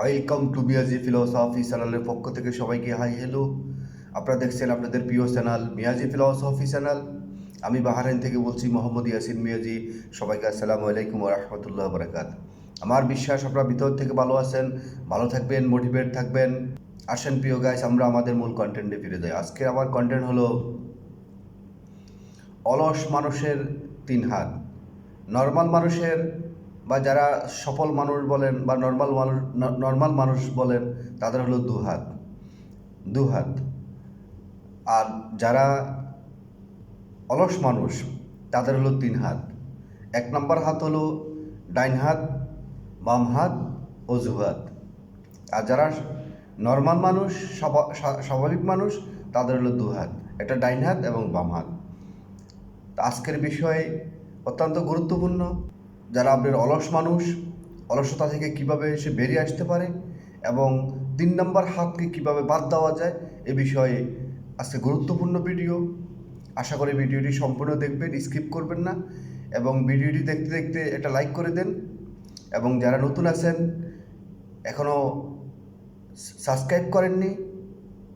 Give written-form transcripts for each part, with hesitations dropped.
Welcome to Miyaji philosophy চ্যানেলের পক্ষ থেকে সবাইকে হাই হ্যালো। আপনারা দেখছেন আপনাদের প্রিয় চ্যানেল মিয়াজি ফিলোসফি চ্যানেল। আমি বাহারাইন থেকে বলছি মোহাম্মদ ইয়াসিন মিয়াজি। সবাইকে আসসালামু আলাইকুম ওয়া রাহমাতুল্লাহি ওয়া বারাকাতুহু। আমার বিশ্বাস আপনারা ভিতর থেকে ভালো আছেন, ভালো থাকবেন, মোটিভেট থাকবেন। আসেন প্রিয় গাইস, আমরা আমাদের মূল কন্টেন্টে ফিরে যাই। আজকে আমার কন্টেন্ট হলো অলস মানুষের তিন হাত। নর্মাল মানুষের বা যারা সফল মানুষ বলেন বা নর্মাল মানুষ বলেন তাদের হলো দু হাত। আর যারা অলস মানুষ তাদের হলো তিন হাত। এক নম্বর হাত হলো ডাইন হাত, বাম হাত, অজু হাত। আর যারা নর্মাল মানুষ, স্বাভাবিক মানুষ, তাদের হলো দু হাত, একটা ডাইন হাত এবং বাম হাত। আজকের বিষয় অত্যন্ত গুরুত্বপূর্ণ। যারা আপনার অলস মানুষ, অলসতা থেকে কিভাবে সে বেরিয়ে আসতে পারে এবং 3 নম্বর হাতকে কিভাবে বাদ দেওয়া যায়, এ বিষয়ে আজকে গুরুত্বপূর্ণ ভিডিও। আশা করি ভিডিওটি সম্পূর্ণ দেখবেন, স্কিপ করবেন না এবং ভিডিওটি দেখতে দেখতে একটা লাইক করে দেন। এবং যারা নতুন আছেন, এখনও সাবস্ক্রাইব করেননি,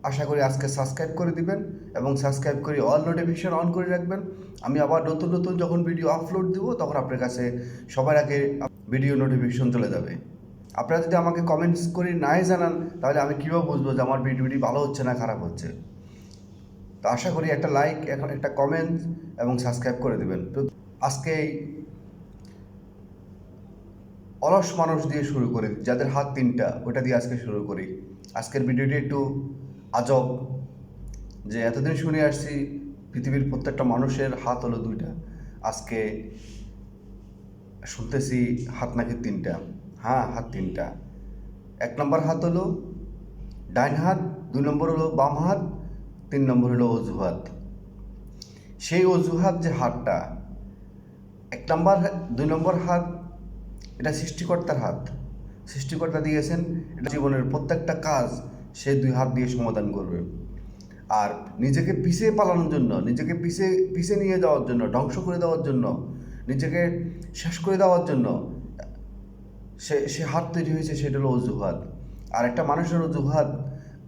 আশা করি আজকে সাবস্ক্রাইব করে দিবেন এবং সাবস্ক্রাইব করে অল নোটিফিকেশন অন করে রাখবেন। আমি আবার নতুন নতুন যখন ভিডিও আপলোড দেব তখন আপনার কাছে সবার আগে ভিডিও নোটিফিকেশন চলে যাবে। আপনারা যদি আমাকে কমেন্টস করে নাই জানান তাহলে আমি কীভাবে বুঝবো যে আমার ভিডিওটি ভালো হচ্ছে না খারাপ হচ্ছে। তো আশা করি একটা লাইক, এখন একটা কমেন্ট এবং সাবস্ক্রাইব করে দেবেন। তো আজকে অলস মানুষ দিয়ে শুরু করি, যাদের হাত তিনটা, ওটা দিয়ে আজকে শুরু করি। আজকের ভিডিওটি একটু আজব। যে এতদিন শুনে আসছি পৃথিবীর প্রত্যেকটা মানুষের হাত হলো দুইটা, আজকে শুনতেছি হাত নাকি তিনটা। হ্যাঁ, হাত তিনটা। 1 নম্বর হাত হলো ডাইন হাত, 2 নম্বর হলো বাম হাত, 3 নম্বর হলো অজুহাত। সেই অজুহাত যে হাতটা, 1 নম্বর 2 নম্বর হাত, এটা সৃষ্টিকর্তার হাত। সৃষ্টিকর্তা দিয়েছেন, এটা জীবনের প্রত্যেকটা কাজ সে 2 হাত দিয়ে সমাধান করবে। আর নিজেকে পিছিয়ে পালানোর জন্য, নিজেকে পিছিয়ে নিয়ে যাওয়ার জন্য, ধ্বংস করে দেওয়ার জন্য, নিজেকে শেষ করে দেওয়ার জন্য সে হাত তৈরি হয়েছে, সেটা হলো অজুহাত। আর একটা মানুষের অজুহাত,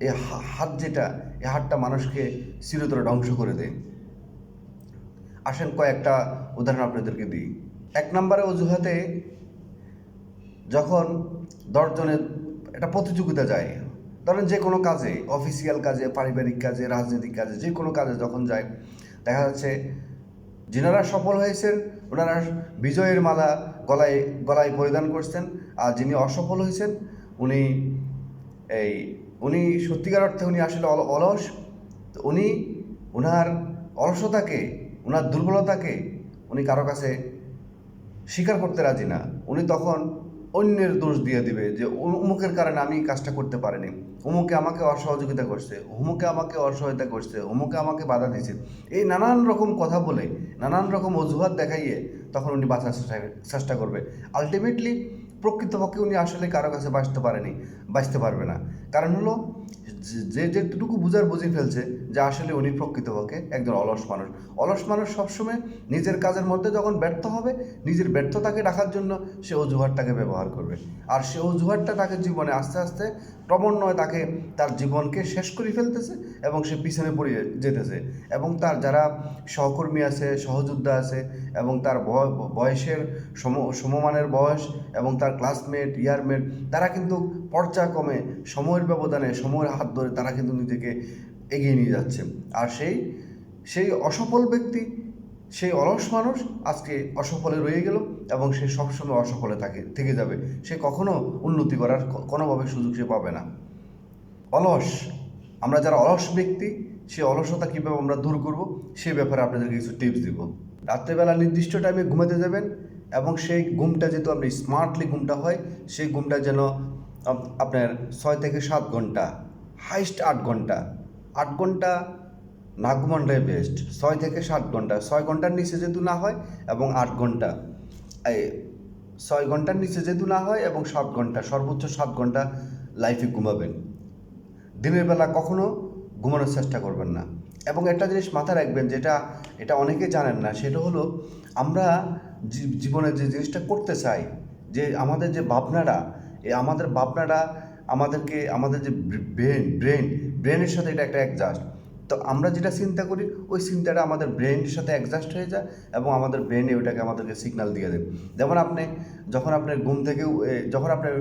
এই হাত যেটা, এই হাতটা মানুষকে চিরতরে ধ্বংস করে দেয়। আসেন কয়েকটা উদাহরণ আপনাদেরকে দিই। 1 নম্বরে অজুহাতে যখন 10 জনের একটা প্রতিযোগিতা যায়, ধরেন যে কোনো কাজে, অফিসিয়াল কাজে, পারিবারিক কাজে, রাজনৈতিক কাজে, যে কোনো কাজে যখন যায়, দেখা যাচ্ছে যিনারা সফল হয়েছেন ওনারা বিজয়ের মালা গলায় গলায় পরিধান করছেন, আর যিনি অসফল হয়েছেন উনি উনি সত্যিকার অর্থে উনি আসলে অলস। তো উনি ওনার অলসতাকে, ওনার দুর্বলতাকে উনি কারো কাছে স্বীকার করতে রাজি না। উনি তখন অন্যের দোষ দিয়ে দিবে যে অমুকের কারণে আমি কাজটা করতে পারিনি, অমুকে আমাকে অসহযোগিতা করছে, অমুকে আমাকে অসহায়তা করছে, অমুকে আমাকে বাধা দিয়েছে। এই নানান রকম কথা বলে, নানান রকম অজুহাত দেখাইয়ে তখন উনি বাঁচার চেষ্টা করবে। আলটিমেটলি প্রকৃতপক্ষে উনি আসলে কারো কাছে বাঁচতে পারবে না। কারণ হলো যে যেটুকু বুঝে ফেলছে যে আসলে উনি প্রকৃতপক্ষে একজন অলস মানুষ। অলস মানুষ সবসময় নিজের কাজের মধ্যে যখন ব্যর্থ হবে, নিজের ব্যর্থতাকে রাখার জন্য সে অজুহাতটাকে ব্যবহার করবে। আর সে অজুহাতটা তাকে জীবনে আস্তে আস্তে ক্রমান্বয়ে তাকে তার জীবনকে শেষ করে ফেলতেছে এবং সে পিছনে পড়ে যেতেছে। এবং তার যারা সহকর্মী আছে, সহযোদ্ধা আছে এবং তার বয়সের সমমানের বয়স এবং তার ক্লাসমেট, ইয়ারমেট, তারা কিন্তু পর্যায়ক্রমে সময়ের ব্যবধানে, সময়ের হাত ধরে তারা কিন্তু নিজেকে এগিয়ে নিয়ে যাচ্ছে। আর সেই অসফল ব্যক্তি, সেই অলস মানুষ আজকে অসফলে রয়ে গেল এবং সে সবসময় অসফলে থেকে যাবে। সে কখনো উন্নতি করার কোনোভাবে সুযোগ সে পাবে না। অলস, আমরা যারা অলস ব্যক্তি, সে অলসতা কীভাবে আমরা দূর করব সে ব্যাপারে আপনাদেরকে কিছু টিপস দিব। রাত্রেবেলা নির্দিষ্ট টাইমে ঘুমাতে যাবেন এবং সেই ঘুমটা যেহেতু আপনি স্মার্টলি ঘুমটা হয়, সেই ঘুমটা যেন আপনার 6 থেকে 7 ঘন্টা, হাইস্ট 8 ঘন্টা। 8 ঘন্টা না ঘুমানটাই বেস্ট। 6 থেকে 7 ঘন্টা, 6 ঘন্টার নিচে যেহেতু না হয় এবং 8 ঘন্টা, 6 ঘন্টার নিচে যেহেতু না হয় এবং 7 ঘন্টা, সর্বোচ্চ 7 ঘন্টা লাইফে ঘুমাবেন। দিনের বেলা কখনো ঘুমানোর চেষ্টা করবেন না। এবং একটা জিনিস মাথায় রাখবেন, এটা অনেকে জানেন না, সেটা হলো আমরা জীবনে যে জিনিসটা করতে চাই, যে আমাদের যে ভাবনাটা, আমাদের ভাবনাটা আমাদের যে ব্রেনের সাথে এটা একটা অ্যাডজাস্ট। তো আমরা যেটা চিন্তা করি ওই চিন্তাটা আমাদের ব্রেনের সাথে অ্যাডজাস্ট হয়ে যায় এবং আমাদের ব্রেনে ওইটাকে আমাদেরকে সিগন্যাল দিয়ে দেয়। যেমন যখন আপনার ঘুম থেকে যখন আপনার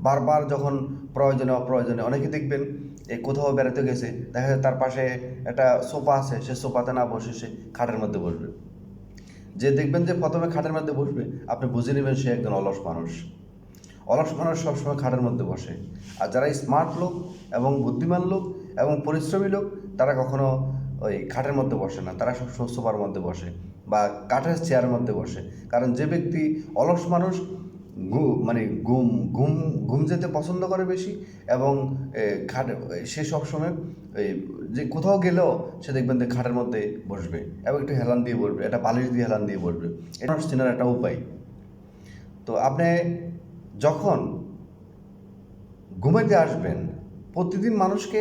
বারবার যখন প্রয়োজনে অপ্রয়োজনে অনেকে দেখবেন কোথাও বেড়াতে গেছে, দেখা যায় তার পাশে একটা সোফা আছে, সে সোফাতে না বসে সে খাটের মধ্যে বসবে। যে দেখবেন যে প্রথমে খাটের মধ্যে বসবে, আপনি বুঝে নেবেন সে একজন অলস মানুষ। অলস মানুষ সবসময় খাটের মধ্যে বসে। আর যারা স্মার্ট লোক এবং বুদ্ধিমান লোক এবং পরিশ্রমী লোক, তারা কখনো ওই খাটের মধ্যে বসে না, তারা সবসময় সোফার মধ্যে বসে বা কাঠের চেয়ারের মধ্যে বসে। কারণ যে ব্যক্তি অলস মানুষ মানে ঘুম ঘুম ঘুম যেতে পছন্দ করে বেশি এবং খাটে সে সবসময় যে কোথাও গেলেও সে দেখবেন যে খাটের মধ্যে বসবে এবং একটু হেলান দিয়ে বসবে, একটা বালিশ দিয়ে হেলান দিয়ে বসবে। এটা চেনার একটা উপায়। তো আপনি যখন ঘুমাইতে আসবেন, প্রতিদিন মানুষকে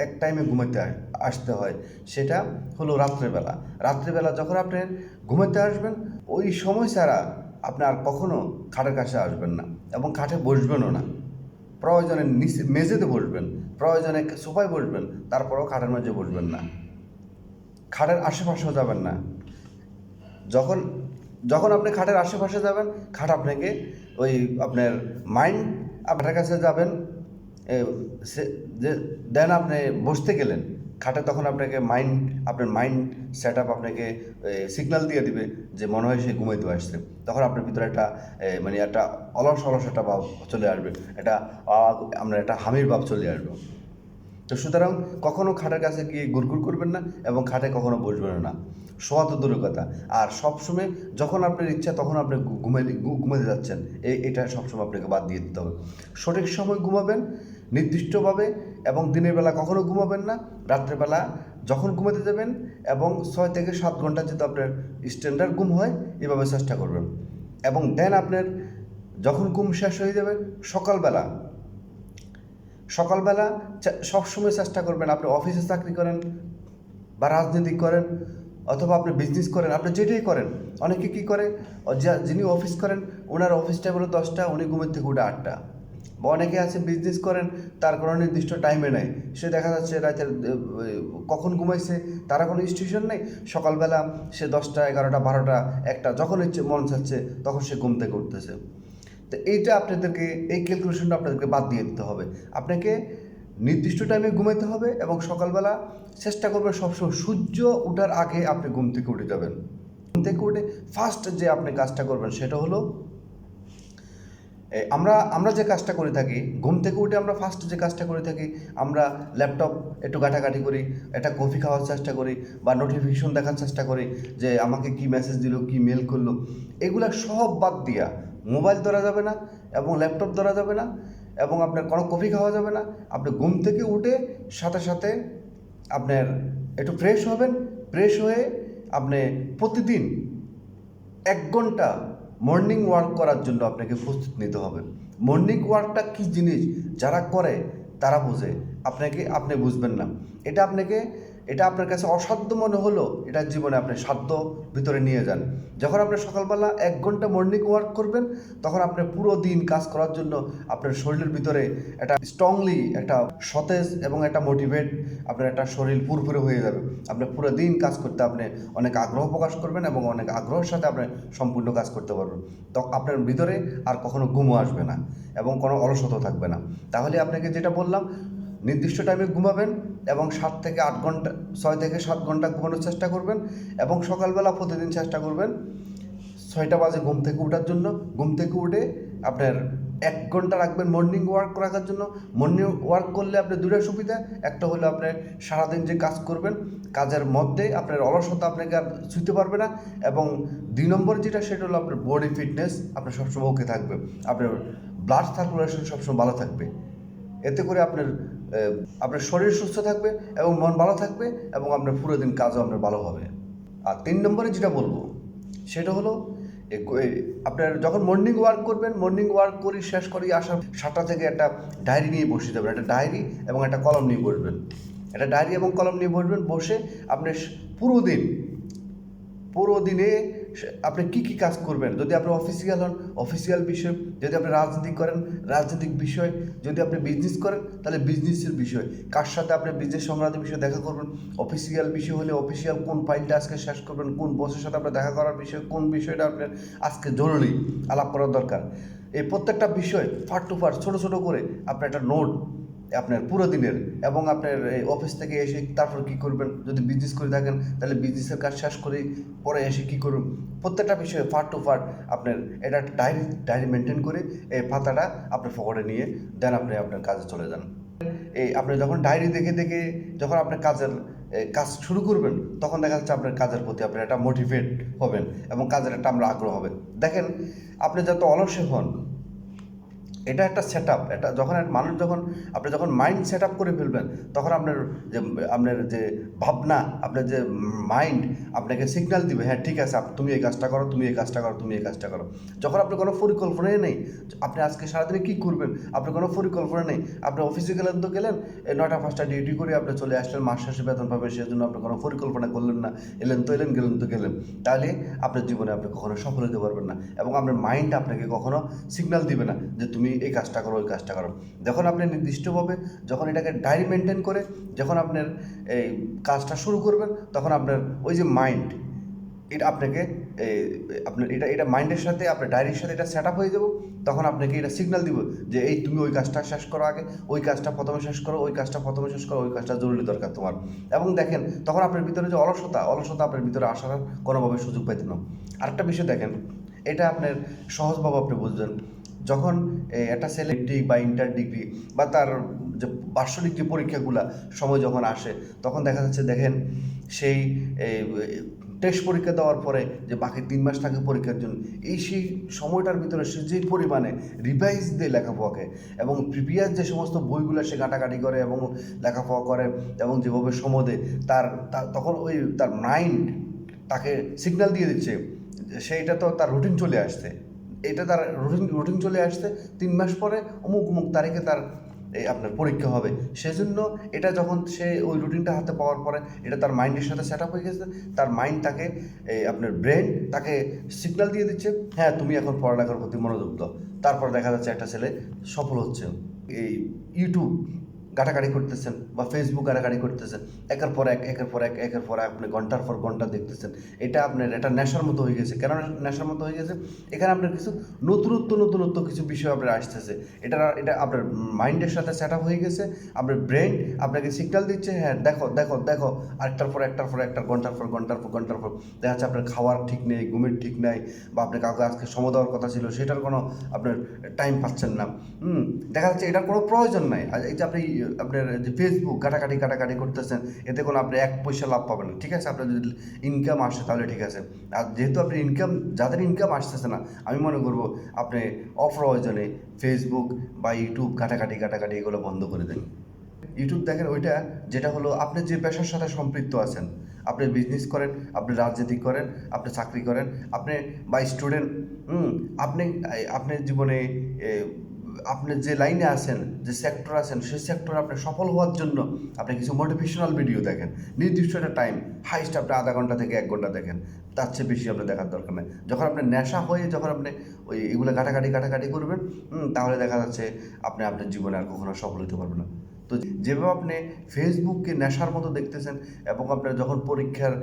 এক টাইমে ঘুমাইতে আসতে হয়, সেটা হলো রাত্রেবেলা। রাত্রেবেলা যখন আপনি ঘুমাইতে আসবেন, ওই সময় ছাড়া আপনি আর কখনো খাটের কাছে আসবেন না এবং খাটে বসবেনও না। প্রয়োজনে নিচে মেঝেতে বসবেন, প্রয়োজনে সোফায় বসবেন, তারপরেও খাটের মাঝে বসবেন না, খাটের আশেপাশেও যাবেন না। যখন যখন আপনি খাটের আশেপাশে যাবেন, খাট আপনাকে ওই আপনার মাইন্ড আপনার কাছে যাবেন, দেন আপনি বসতে গেলেন খাটে, তখন আপনাকে আপনার মাইন্ড সেট আপ আপনাকে সিগন্যাল দিয়ে দিবে যে মনে হয় সে ঘুমাইতে আসছে। তখন আপনার ভিতরে একটা মানে একটা অলস একটা ভাব চলে আসবে, আমরা একটা হামির ভাব চলে আসবে। তো সুতরাং কখনো খাটের কাছে গিয়ে গুড়গুড় করবেন না এবং খাটে কখনো বসবেন না, শোয়া তো দূরের কথা। আর সবসময় যখন আপনার ইচ্ছা তখন আপনি ঘুমাতে যাচ্ছেন, এটা সবসময় আপনাকে বাদ দিয়ে দিতে হবে। সঠিক সময় ঘুমাবেন নির্দিষ্টভাবে এবং দিনের বেলা কখনো ঘুমাবেন না। রাত্রেবেলা যখন ঘুমাতে যাবেন এবং 6 থেকে 7 ঘন্টা যদি আপনার স্ট্যান্ডার্ড ঘুম হয়, এভাবে চেষ্টা করবেন। এবং দেন আপনার যখন ঘুম শেষ হয়ে যাবে সকালবেলা সবসময় চেষ্টা করবেন, আপনি অফিসে চাকরি করেন বা রাজনীতি করেন অথবা আপনি বিজনেস করেন, আপনি যেটাই করেন, অনেকে কী করে, যিনি অফিস করেন ওনার অফিস টাইম হলো 10টা, উনি ঘুমের থেকে উঠে 8টা। বা অনেকে আছে বিজনেস করেন, তার কোনো নির্দিষ্ট টাইমে নেই, সে দেখা যাচ্ছে রাতের কখন ঘুমাইছে তারা কোনো স্টেশন নেই, সকালবেলা সে 10টা 11টা 12টা 1টা যখন ইচ্ছে মন চাচ্ছে তখন সে ঘুম থেকে উঠতেছে। তো এইটা এই ক্যালকুলেশনটা আপনাদেরকে বাদ দিয়ে দিতে হবে। আপনাকে নির্দিষ্ট টাইমে ঘুমাইতে হবে এবং সকালবেলা চেষ্টা করবেন সবসময় সূর্য ওঠার আগে আপনি ঘুম থেকে উঠে যাবেন। ঘুম থেকে উঠে ফার্স্ট যে আপনি কাজটা করবেন সেটা হলো, আমরা যে কাজটা করে থাকি, ঘুম থেকে উঠে আমরা ফার্স্ট যে কাজটা করে থাকি, আমরা ল্যাপটপ একটু ঘাটাঘাটি করি, একটা কফি খাওয়ার চেষ্টা করি বা নোটিফিকেশন দেখার চেষ্টা করি যে আমাকে কি মেসেজ দিল, কি মেল করলো, এগুলা সব বাদ দিয়া মোবাইল ধরা যাবে না এবং ল্যাপটপ ধরা যাবে না এবং আপনার কোনো কফি খাওয়া যাবে না। আপনি ঘুম থেকে উঠে সাথে সাথে আপনার একটু ফ্রেশ হবেন, ফ্রেশ হয়ে আপনি প্রতিদিন 1 ঘন্টা মর্নিং ওয়ার্ক করার জন্য আপনাকে প্রস্তুত নিতে হবে। মর্নিং ওয়ার্কটা কী জিনিস যারা করে তারা বোঝে, আপনি বুঝবেন না। এটা আপনার কাছে অসাধ্য মনে হলো, এটা জীবনে আপনি সাধ্য ভিতরে নিয়ে যান। যখন আপনি সকালবেলা 1 ঘন্টা মর্নিং ওয়ার্ক করবেন, তখন আপনি পুরো দিন কাজ করার জন্য আপনার শরীরের ভিতরে একটা স্ট্রংলি একটা সতেজ এবং একটা মোটিভেট, আপনার একটা শরীর ফুরফুরে হয়ে যাবে। আপনি পুরো দিন কাজ করতে আপনি অনেক আগ্রহ প্রকাশ করবেন এবং অনেক আগ্রহের সাথে আপনি সম্পূর্ণ কাজ করতে পারবেন। তো আপনার ভিতরে আর কখনো ঘুমও আসবে না এবং কোনো অলসতা থাকবে না। তাহলে আপনাকে যেটা বললাম, নির্দিষ্ট টাইমে ঘুমাবেন এবং 6 থেকে 7 ঘন্টা ঘুমানোর চেষ্টা করবেন এবং সকালবেলা প্রতিদিন চেষ্টা করবেন 6টা বাজে ঘুম থেকে ওঠার জন্য। ঘুম থেকে উঠে আপনার 1 ঘন্টা রাখবেন মর্নিং ওয়ার্ক রাখার জন্য। মর্নিং ওয়ার্ক করলে আপনার 2টা সুবিধা, একটা হলো আপনার সারাদিন যে কাজ করবেন কাজের মধ্যে আপনার অলসতা আপনাকে আর ছুঁতে পারবে না এবং 2 নম্বর যেটা সেটা হলো আপনার বডি ফিটনেস আপনার সবসময় ওকে থাকবে, আপনার ব্লাড সার্কুলেশন সবসময় ভালো থাকবে। এতে করে আপনার শরীর সুস্থ থাকবে এবং মন ভালো থাকবে এবং আপনার পুরো দিন কাজও আপনার ভালো হবে। আর 3 নম্বরে যেটা বলবো সেটা হলো, আপনার যখন মর্নিং ওয়ার্ক করবেন, মর্নিং ওয়ার্ক শেষ করি আসার 7টা থেকে একটা ডায়েরি নিয়ে বসে যাবেন, একটা ডায়েরি এবং একটা কলম নিয়ে বসবেন। একটা ডায়েরি এবং কলম নিয়ে বসবেন, বসে আপনি পুরো দিনে আপনি কি কি কাজ করবেন, যদি আপনি অফিসিয়াল হন অফিসিয়াল বিষয়, যদি আপনি রাজনীতি করেন রাজনৈতিক বিষয়, যদি আপনি বিজনেস করেন তাহলে বিজনেসের বিষয়, কার সাথে আপনি বিজনেস সংক্রান্ত বিষয়ে দেখা করবেন, অফিসিয়াল বিষয় হলে অফিসিয়াল কোন ফাইলটা আজকে শেষ করবেন, কোন বসের সাথে আপনার দেখা করার বিষয়, কোন বিষয়টা আপনার আজকে জরুরি আলাপ করার দরকার, এই প্রত্যেকটা বিষয় পার্ট টু পার্ট ছোটো ছোটো করে আপনার একটা নোট আপনার পুরো দিনের, এবং আপনার এই অফিস থেকে এসে তারপর কী করবেন, যদি বিজনেস করে থাকেন তাহলে বিজনেসের কাজ শেষ করে পরে এসে কী করবেন, প্রত্যেকটা বিষয়ে পার্ট টু পার্ট আপনার এটা ডায়েরি মেনটেন করে এই পাতাটা আপনার পকেটে নিয়ে দেন আপনি আপনার কাজে চলে যান। এই আপনি যখন ডায়েরি দেখে দেখে যখন আপনার কাজ শুরু করবেন তখন দেখা যাচ্ছে আপনার কাজের প্রতি আপনার একটা মোটিভেট হবেন এবং কাজের একটা আমরা আগ্রহ হবে। দেখেন আপনি যত অলসে হন, এটা একটা সেট আপ, এটা যখন মানুষ আপনি যখন মাইন্ড সেট আপ করে ফেলবেন তখন আপনার যে ভাবনা, আপনার যে মাইন্ড আপনাকে সিগন্যাল দিবে, হ্যাঁ ঠিক আছে তুমি এই কাজটা করো, তুমি এই কাজটা করো, তুমি এই কাজটা করো। যখন আপনি কোনো পরিকল্পনাই নেই আপনি আজকে সারাদিনে কী করবেন, আপনার কোনো পরিকল্পনা নেই, আপনি অফিসে গেলেন তো গেলেন 9টা 5টা ডিউটি করে আপনি চলে আসলেন, মাস শেষে বেতন পাবেন, সেজন্য আপনি কোনো পরিকল্পনা করলেন না, এলেন তো এলেন, গেলেন তো গেলেন, তাহলে আপনার জীবনে আপনি কখনো সফল হতে পারবেন না এবং আপনার মাইন্ড আপনাকে কখনো সিগন্যাল দিবে না যে তুমি এই কাজটা করো ওই কাজটা করো। যখন আপনি নির্দিষ্টভাবে যখন এটাকে ডায়েরি মেনটেন করে যখন আপনার এই কাজটা শুরু করবেন তখন আপনার ওই যে মাইন্ড এটা আপনাকে আপনার এটা মাইন্ডের সাথে আপনার ডায়েরির সাথে এটা সেট আপ হয়ে যাব, তখন আপনাকে এটা সিগন্যাল দিব যে এই তুমি ওই কাজটা শেষ করো, আগে ওই কাজটা প্রথমে শেষ করো, ওই কাজটা প্রথমে শেষ করো, ওই কাজটা জরুরি দরকার তোমার। এবং দেখেন তখন আপনার ভিতরে যে অলসতা আপনার ভিতরে আসার কোনোভাবে সুযোগ পাইতেন না। আরেকটা বিষয় দেখেন, এটা আপনার সহজভাবে আপনি বুঝবেন, যখন একটা ছেলে ডিগ্রি বা ইন্টার ডিগ্রি বা তার যে বার্ষিক যে পরীক্ষাগুলা সময় যখন আসে তখন দেখা যাচ্ছে দেখেন সেই টেস্ট পরীক্ষা দেওয়ার পরে যে বাকি 3 মাস থাকে পরীক্ষার জন্য, সেই সময়টার ভিতরে সে যে পরিমাণে রিভাইজ দেয় লেখাপড়াকে এবং প্রিভিয়াস যে সমস্ত বইগুলো সে ঘাটাঘাটি করে এবং লেখাপড়া করে এবং যেভাবে সময় দেয় তখন তার মাইন্ড তাকে সিগন্যাল দিয়ে দিচ্ছে সেইটা তো তার রুটিন চলে আসছে, এটা তার রুটিন চলে আসছে 3 মাস পরে অমুক তারিখে তার আপনার পরীক্ষা হবে। সেজন্য এটা যখন সে ওই রুটিনটা হাতে পাওয়ার পরে এটা তার মাইন্ডের সাথে সেট আপ হয়ে গেছে, তার মাইন্ড তাকে আপনার ব্রেন তাকে সিগন্যাল দিয়ে দিচ্ছে হ্যাঁ তুমি এখন পড়ালেখার প্রতি মনোযোগ দাও। তারপর দেখা যাচ্ছে একটা ছেলে সফল হচ্ছে, এই ইউটিউব ঘাটাঘাটি করতেছেন বা ফেসবুক ঘাটাঘাটি করতেছেন, একের পর এক আপনি ঘন্টার পর ঘন্টা দেখতেছেন, এটা আপনার এটা নেশার মতো হয়ে গেছে। কেন নেশার মতো হয়ে গেছে? এখানে আপনার কিছু নতুনত্ব কিছু বিষয় আপনার আসতেছে, এটা আপনার মাইন্ডের সাথে সেট আপ হয়ে গেছে, আপনার ব্রেন আপনাকে সিগন্যাল দিচ্ছে হ্যাঁ দেখো আরেকটার পর একটা ঘন্টার পর দেখা যাচ্ছে আপনার খাওয়ার ঠিক নেই, ঘুমের ঠিক নাই, বা আপনি কাউকে আজকে সময় দেওয়ার কথা ছিল সেটার কোনো আপনার টাইম পাচ্ছেন না। দেখা যাচ্ছে এটার কোনো প্রয়োজন নাই। আর এই যে আপনার যে ফেসবুক ঘাটাঘাটি করতেছেন, এতে কোনো আপনি 1 পয়সা লাভ পাবেন না। ঠিক আছে, আপনার যদি ইনকাম আসে তাহলে ঠিক আছে, আর যেহেতু আপনি যাদের ইনকাম আসতেছে না, আমি মনে করবো আপনি অপ্রয়োজনে ফেসবুক বা ইউটিউব ঘাটাঘাটি এগুলো বন্ধ করে দেন। ইউটিউব দেখেন ওইটা যেটা হলো আপনি যে পেশার সাথে সম্পৃক্ত আছেন, আপনি বিজনেস করেন, আপনি রাজনীতি করেন, আপনি চাকরি করেন, আপনি বা স্টুডেন্ট, আপনার জীবনে আপনি যে লাইনে আছেন, যে সেক্টর আছেন, সেই সেক্টরে আপনি সফল হওয়ার জন্য আপনি কিছু মোটিভেশনাল ভিডিও দেখেন, নির্দিষ্ট একটা টাইম, হাইস্ট আপনি আধা ঘন্টা থেকে 1 ঘন্টা দেখেন, তার চেয়ে বেশি আপনি দেখার দরকার নেই। যখন আপনি নেশা হয়ে যখন আপনি এগুলো ঘাটাঘাটি করবেন, তাহলে দেখা যাচ্ছে আপনি আপনার জীবনে আর কখনো সফল হতে পারবেন না। তো যেভাবে আপনি ফেসবুককে নেশার মতো দেখতেছেন এবং আপনার যখন পরীক্ষার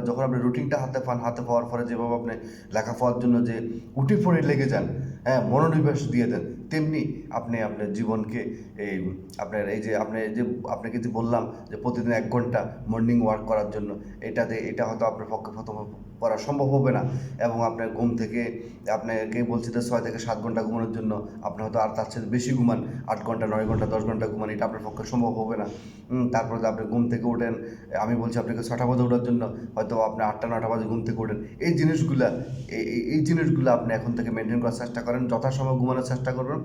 যখন আপনি রুটিনটা হাতে পাওয়ার পরে যেভাবে আপনি লেখাপড়ার জন্য যে উঠে পড়ে লেগে যান, হ্যাঁ মনোনিবেশ দিয়ে দেন, তেমনি আপনি আপনার জীবনকে আপনাকে যে বললাম যে প্রতিদিন 1 ঘন্টা মর্নিং ওয়াক করার জন্য, এটা হয়তো আপনার পক্ষে প্রথম করা সম্ভব হবে না এবং আপনার ঘুম থেকে আপনাকে বলছি যে 6 থেকে 7 ঘন্টা ঘুমানোর জন্য আপনি হয়তো আর তার চেয়ে বেশি ঘুমান, 8 ঘন্টা 9 ঘন্টা 10 ঘন্টা ঘুমান, এটা আপনার পক্ষে সম্ভব হবে না। তারপরে আপনি ঘুম থেকে ওঠেন, আমি বলছি আপনাকে 6টা বাজে ওঠার জন্য, হয়তো আপনি 8টা 9টা বাজে ঘুম থেকে ওঠেন। এই জিনিসগুলো আপনি এখন থেকে মেনটেন করার চেষ্টা করেন, যথাসময়ে ঘুমানোর চেষ্টা করবেন,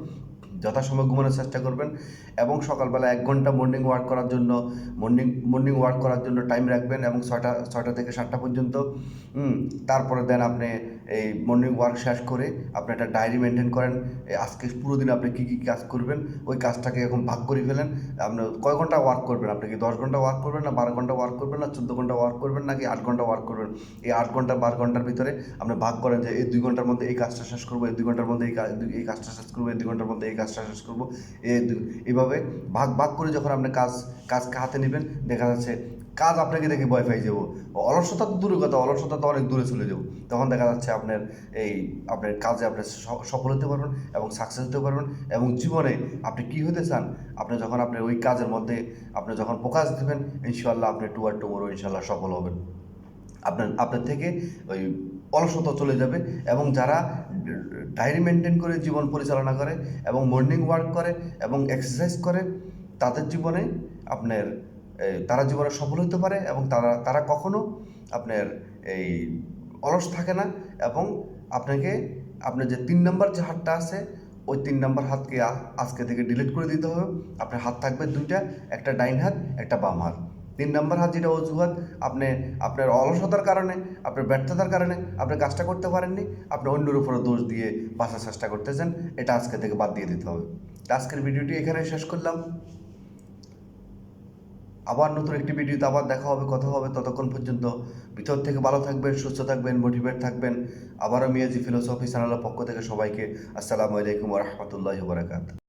যথাসময়ে ঘুমানোর চেষ্টা করবেন এবং সকালবেলা 1 ঘন্টা মর্নিং ওয়াক করার জন্য টাইম রাখবেন এবং ছয়টা থেকে 7টা পর্যন্ত। তারপরে দেন আপনি এই মর্নিং ওয়াক শেষ করে আপনি একটা ডায়েরি মেনটেন করেন, আজকে পুরো দিন আপনি কী কী কাজ করবেন ওই কাজটাকে এখন ভাগ করে ফেলেন। আপনি কয় ঘন্টা ওয়ার্ক করবেন, আপনি কি 10 ঘন্টা ওয়ার্ক করবেন, না 12 ঘন্টা ওয়ার্ক করবেন, না 14 ঘন্টা ওয়ার্ক করবেন, নাকি 8 ঘন্টা ওয়ার্ক করবেন। এই 8 ঘন্টা 12 ঘন্টার ভিতরে আপনি ভাগ করেন যে এই 2 ঘন্টার মধ্যে এই কাজটা শেষ করবো, এই 2 ঘন্টার মধ্যে এই কাজটা শেষ করবো, এই 2 ঘন্টার মধ্যে এই কাজটা শেষ করবো। এইভাবে ভাগ করে যখন আপনি কাজকে হাতে নেবেন, দেখা যাচ্ছে কাজ আপনাকে দেখে ভয় পাই যাবো। অলসতা তো দূরের কথা, অলসতা তো অনেক দূরে চলে যাবো। তখন দেখা যাচ্ছে আপনার কাজে আপনি সফল হতে পারবেন এবং সাকসেস হতে পারবেন। এবং জীবনে আপনি কী হতে চান, যখন আপনি ওই কাজের মধ্যে আপনি যখন ফোকাস দেবেন, ইনশাআল্লাহ আপনি টুমোরো ইনশাআল্লাহ সফল হবেন। আপনার থেকে ওই অলসতা চলে যাবে। এবং যারা ডায়েরি মেনটেন করে জীবন পরিচালনা করে এবং মর্নিং ওয়াক করে এবং এক্সারসাইজ করে, তাদের জীবনে তারা জীবনে সফল হতে পারে এবং তারা কখনো আপনার এই অলস থাকে না। এবং আপনার যে 3 নম্বর যে হাতটা আছে, ওই 3 নম্বর হাতকে আজকে থেকে ডিলিট করে দিতে হবে। আপনার হাত থাকবে 2টা, একটা ডাইন হাত, একটা বাম হাত। 3 নম্বর হাত যেটা অজুহাত, আপনার অলসতার কারণে, আপনার ব্যর্থতার কারণে আপনি কাজটা করতে পারেননি, আপনি অন্যের উপরে দোষ দিয়ে বাঁচার চেষ্টা করতেছেন, এটা আজকে থেকে বাদ দিয়ে দিতে হবে। আজকের ভিডিওটি এখানে শেষ করলাম। আবার নতুন একটি ভিডিওতে আবার দেখা হবে, কথা হবে। ততক্ষণ পর্যন্ত ভিতর থেকে ভালো থাকবেন, সুস্থ থাকবেন, মোটিভেট থাকবেন। আবারও মিয়াজি ফিলোসফি চ্যানেলের পক্ষ থেকে সবাইকে আসসালামু আলাইকুম ওয়া রাহমাতুল্লাহি ওয়া বারাকাতুহু।